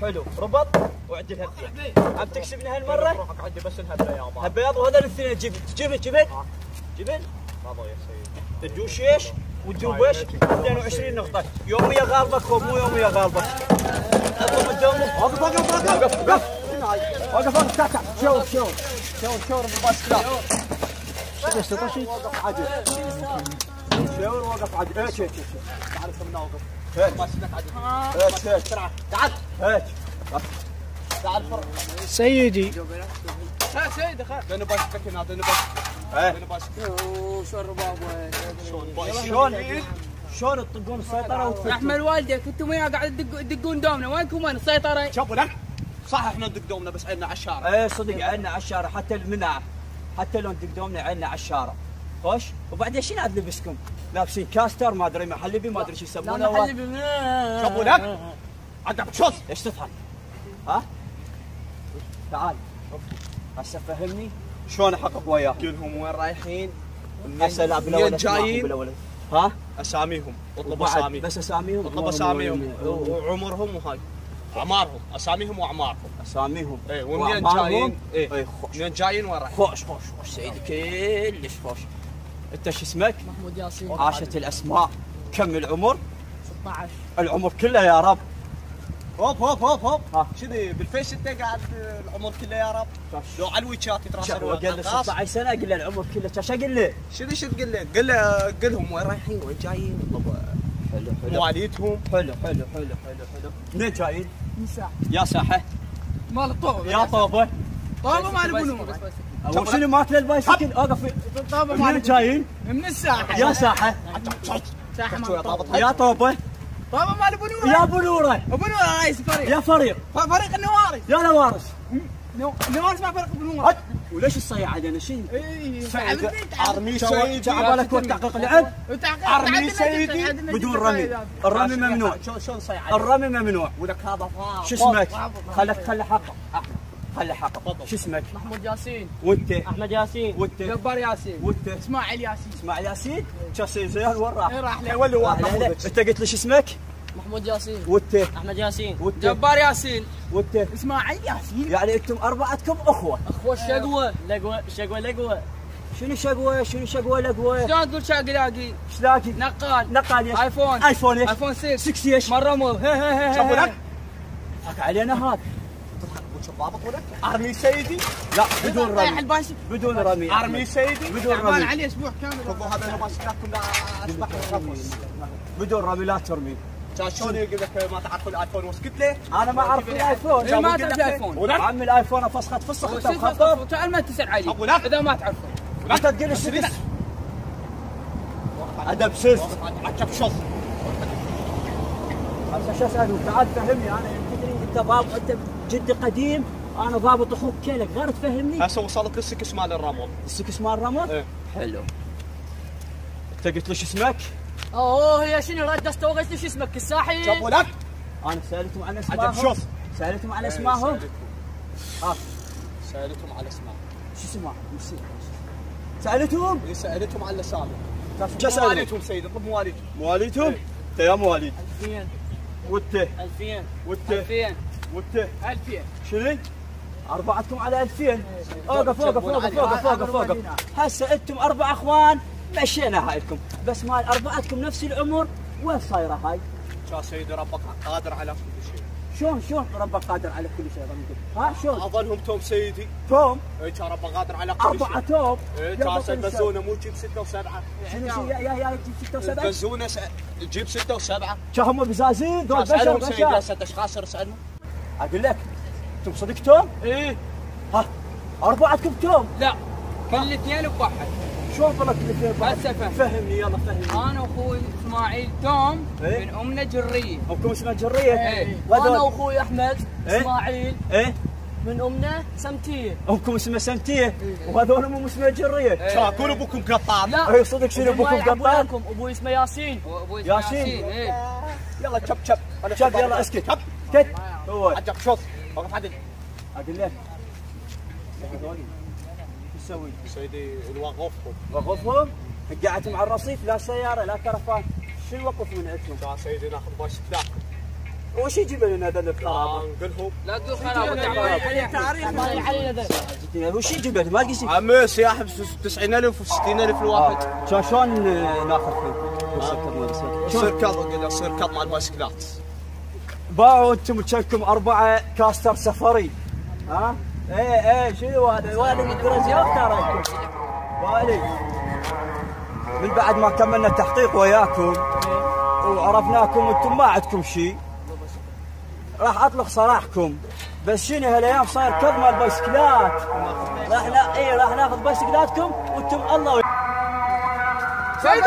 حلو ربط وعدل هبيه. عم تكسبني هالمره؟ روحك عندي بس الهبه يا بابا. هبيض وهذا الاثنين جبن تفضل يا سيدي. تدوشيش وتدوبش 22 نقطة. يومي غالبك هو مو يومي غالبك. اطلب الدوم. وقف وقف وقف وقف وقف وقف تعال شاور بالباسكلات. ايش تطشي؟ وقف عدل. شاور وقف عدل. ايش تعال خلنا وقف. ماسكك عدل. ايش بسرعة تعال. هات تعال فرق. سيدي. ها سيدي خير. دنا باسكك هنا دنا باسكك. شلون تطقون السيطرة وتفتون؟ احمد والدك انتم وياه قاعد تدقون دومنا، وينكم وين السيطرة؟ شوفوا لك صح احنا ندق دومنا بس عندنا على الشارع. ايه صدق عندنا على الشارع حتى المنع، حتى لو ندق دومنا عندنا على الشارع. خوش وبعدين شنو عاد لبسكم؟ لابسين كاستر ما ادري محلبي ما ادري شو يسمونه. شوفوا لك عندك شوز. ايش تفعل؟ ها؟ تعال هسه فهمني شلون احقق وياك. كلهم وين رايحين؟ هسه لا بلا ولد جايين؟ ها؟ اساميهم اطلب اساميهم. بس اساميهم اطلب اساميهم وعمرهم وهاي اعمارهم اساميهم واعمارهم. اساميهم ايه ومنين جايين؟ ايه منين جايين وين رايحين؟ خوش سيدي كلش خوش. انت شو اسمك؟ محمود ياسين. عاشت الاسماء. كم العمر؟ 16. العمر كله يا رب. هوب ها. شذي بالفيس انت قاعد العمر كله يا رب. لو على الويتشات يتراسلون. قال له 16 سنه قل له العمر كله. ايش اقول له؟ شو تقول له؟ قل لهم وين رايحين وين جايين. حلو مواليدهم. حلو منين جايين؟ من ساحة. يا ساحه. مال الطوبة. يا طوبه. طوبة مال بنور. وشنو ماكل البايسكل؟ اوقف. طوبة منين مال جايين؟ من الساحة. يا ساحه. ساحة مال الطوبة. يا طوبه. طوبة مال بنور. يا بنوره. بنور رئيس فريق. يا فريق. فريق النوارس. يا نوارس. نوارس مع فريق بنور. وليش الصياعه علينا شيء؟ ارمي سيدي. تعبالك وقت تحقيق العب. ارمي سيدي. بدون رمي. الرمي ممنوع. شلون صيعه؟ الرمي ممنوع. ولك هذا شو اسمك؟ خلي حقه. خلي حقه. شو اسمك؟ محمود ياسين. وانت؟ احمد ياسين. وانت؟ جبار ياسين. وانت؟ اسماعيل ياسين. اسماعيل ياسين؟ شاسين زين وين راح؟ راح له. ولي واحد. انت قلت لي شو اسمك؟ محمود ياسين. وانت؟ احمد ياسين. وانت؟ جبار ياسين. وانت؟ اسماعيل ياسين. يعني انتم اربعتكم اخوه. اخوه الشقوه. لقوه. شنو شقوه لقوه؟ شلون تقول شاقلاقي؟ شلاقي؟ نقال ايش؟ ايفون ايش؟ ايفون 6 ايش؟ مره مو شوفوا لك حق علينا هذا. ضابط ولك ارمي سيدي. لا بدون رايح رمي. الباشا. بدون رمي. ارمي سيدي. بدون تعبان رمي. عليه اسبوع كامل. شوفوا هذا ماسكات كلها اشباح الرفس. بدون رمي لا ترمي. كان شلون يقول لك ما تعرف الايفون وش قلت له؟ انا ما اعرف الايفون. إيه ما تعرف الايفون. عمي الايفون فسخ انت مخطط. تعال ما تسال علي أبو لا. اذا ما تعرفه. انت تقول السدس. ادب سس. عجب شوف. هسه شو اسالك؟ تعال فهمني انا تدري انت ضابط انت جدي قديم. انا ضابط اخوك كلك غير تفهمني. هسه وصلت للسكس مال الرمل. السكس مال الرمل؟ ايه. حلو. انت قلت له شو اسمك؟ اوه هي شنو رد استوغشت شو اسمك الساحل؟ شوفوا لك انا سالتهم عن اسمائهم. عجب شوف. سالتهم عن اسمائهم؟ سالتهم على اسمائهم. شو اسمائهم؟ سالتهم؟ سالتهم على الاسامي. شو سالتهم؟ مواليدهم سيدي اطلب مواليدهم. مواليدهم؟ انت يا مواليد. 2000 وانت؟ 2000 وانت؟ 2000 وانت؟ 2000 شنو؟ اربعتكم على 2000. اوقف. هسه انتم اربع اخوان مشينا هايكم، بس مال اربعتكم نفس العمر وين صايره هاي؟ يا سيدي ربك قادر على كل شيء. شلون ربك قادر على كل شيء؟ ها شلون؟ اظلهم توم سيدي. توم؟ اي كان ربك قادر على كل شيء. اربعه توم؟ اي كان البزونه مو تجيب 6 و7. شنو يا تجيب 6 و7؟ البزونه تجيب 6 و7. هم بزازين ذول اسالهم بشر سيدي هسه اشخاص اسالهم. اقول لك انتم صدق توم؟ ايه ها اربعتكم توم؟ لا كل اثنين بواحد. شلون طلعت الاثنين؟ هسه فهمني يلا فهمني. انا واخوي اسماعيل توم إيه؟ من امنا جريه. امكم اسمها جريه؟ ايه وانا واخوي احمد إيه؟ اسماعيل ايه؟ من امنا سمتيه. امكم اسمها سمتيه وهذول امهم اسمها جريه. شاكون ابوكم قطان؟ لا اي صدق شنو ابوكم قطان؟ ابوي اسمه ياسين. وابوي ياسين. ايه يلا شب شب يلا اسكت. اسكت. هو عجب شوف وقف عدل. اقول لك هذول شو تسوي؟ سيدي نوقفهم. وقفهم؟ قعدتم على الرصيف لا سياره لا كرفان، شو نوقف من عندكم؟ يا سيدي ناخذ بايسكلاتكم. وش يجيب لنا ذا الخرابه؟ قلهم لا تقول خرابه. وش يجيب لنا؟ ما لقيت عمي سياح ب 90,000 و 60,000 الواحد. شلون ناخذ فيه؟ يصير كذا يصير كذا مع البايسكلات. باعوا انتم تشكم 4 كاستر سفري. ها؟ ايه شنو هذا؟ والي الدرزيات تراكم. والي من بعد ما كملنا تحقيق وياكم وعرفناكم انتم ما عندكم شيء، راح اطلق سراحكم. بس شنو هالايام صاير كظمه البايسكلات. راح ناخذ بايسكلاتكم وانتم الله سيد